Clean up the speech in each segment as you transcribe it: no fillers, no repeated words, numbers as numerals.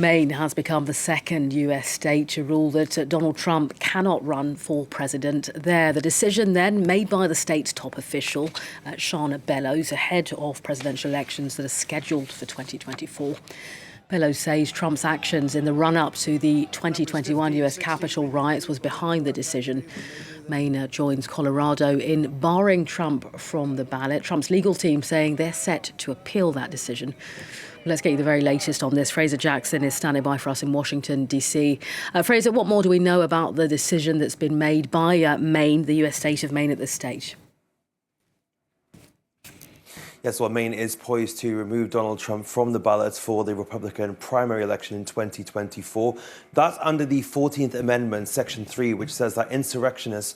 Maine has become the second US state to rule that Donald Trump cannot run for president there. The decision then made by the state's top official, Shauna Bellows, ahead of presidential elections that are scheduled for 2024. Bellows says Trump's actions in the run-up to the 2021 US Capitol riots was behind the decision. Maine joins Colorado in barring Trump from the ballot. Trump's legal team saying they're set to appeal that decision. Let's get you the very latest on this. Fraser Jackson is standing by for us in Washington, D.C. Fraser, what more do we know about the decision that's been made by Maine, the US state of Maine, at this stage? Yes, well, Maine is poised to remove Donald Trump from the ballot for the Republican primary election in 2024. That's under the 14th Amendment, Section 3, which says that insurrectionists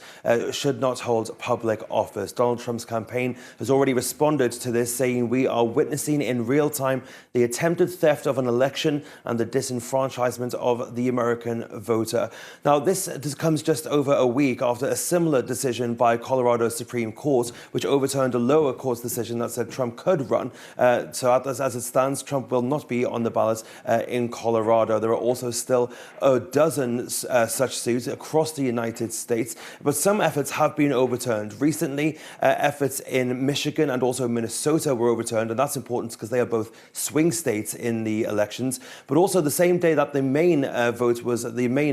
should not hold public office. Donald Trump's campaign has already responded to this, saying we are witnessing in real time the attempted theft of an election and the disenfranchisement of the American voter. Now, this comes just over a week after a similar decision by Colorado's Supreme Court, which overturned a lower court's decision that said Trump could run. So as it stands, Trump will not be on the ballot in Colorado. There are also still a dozen such suits across the United States, but some efforts have been overturned. Recently, efforts in Michigan and also Minnesota were overturned, and that's important because they are both swing states in the elections. But also the same day that the Maine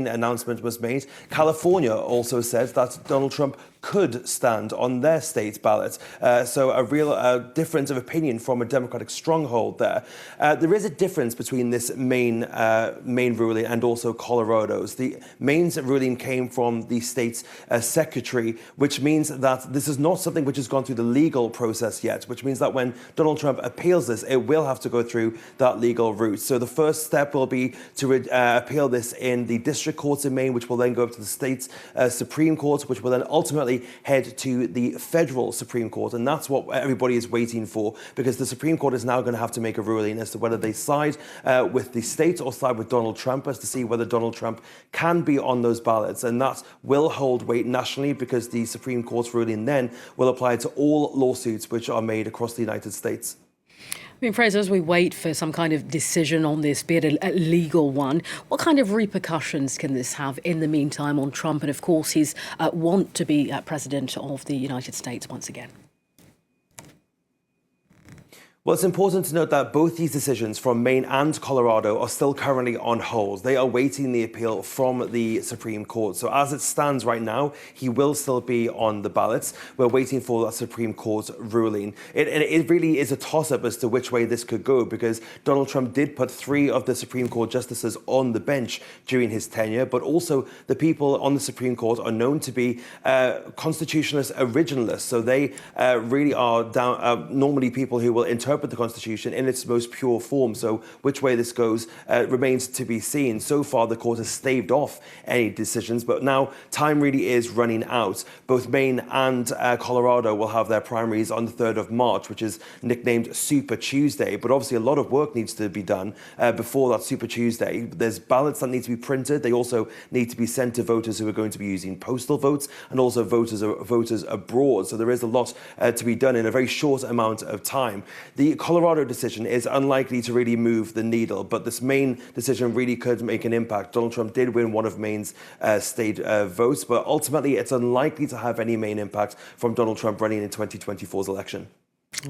announcement was made, California also said that Donald Trump could stand on their state's ballot. So a real difference of opinion from a Democratic stronghold there. There is a difference between this Maine ruling and also Colorado's. The Maine's ruling came from the state's secretary, which means that this is not something which has gone through the legal process yet, which means that when Donald Trump appeals this, it will have to go through that legal route. So the first step will be to appeal this in the district courts in Maine, which will then go up to the state's Supreme Court, which will then ultimately head to the federal Supreme Court. And that's what everybody is waiting for, because the Supreme Court is now going to have to make a ruling as to whether they side with the state or side with Donald Trump, as to see whether Donald Trump can be on those ballots. And that will hold weight nationally, because the Supreme Court's ruling then will apply to all lawsuits which are made across the United States. I mean, Fraser, as we wait for some kind of decision on this, be it a legal one, what kind of repercussions can this have in the meantime on Trump and, of course, his want to be president of the United States once again? Well, it's important to note that both these decisions from Maine and Colorado are still currently on hold. They are waiting the appeal from the Supreme Court. So as it stands right now, he will still be on the ballots. We're waiting for that Supreme Court ruling. It really is a toss-up as to which way this could go, because Donald Trump did put 3 of the Supreme Court justices on the bench during his tenure, but also the people on the Supreme Court are known to be constitutionalist originalists. So they really are normally people who will interpret the Constitution in its most pure form. So which way this goes remains to be seen. So far, the court has staved off any decisions, but now time really is running out. Both Maine and Colorado will have their primaries on the 3rd of March, which is nicknamed Super Tuesday. But obviously, a lot of work needs to be done before that Super Tuesday. There's ballots that need to be printed. They also need to be sent to voters who are going to be using postal votes, and also voters abroad. So there is a lot to be done in a very short amount of time. The Colorado decision is unlikely to really move the needle, but this Maine decision really could make an impact. Donald Trump did win one of Maine's state votes, but ultimately it's unlikely to have any main impact from Donald Trump running in 2024's election.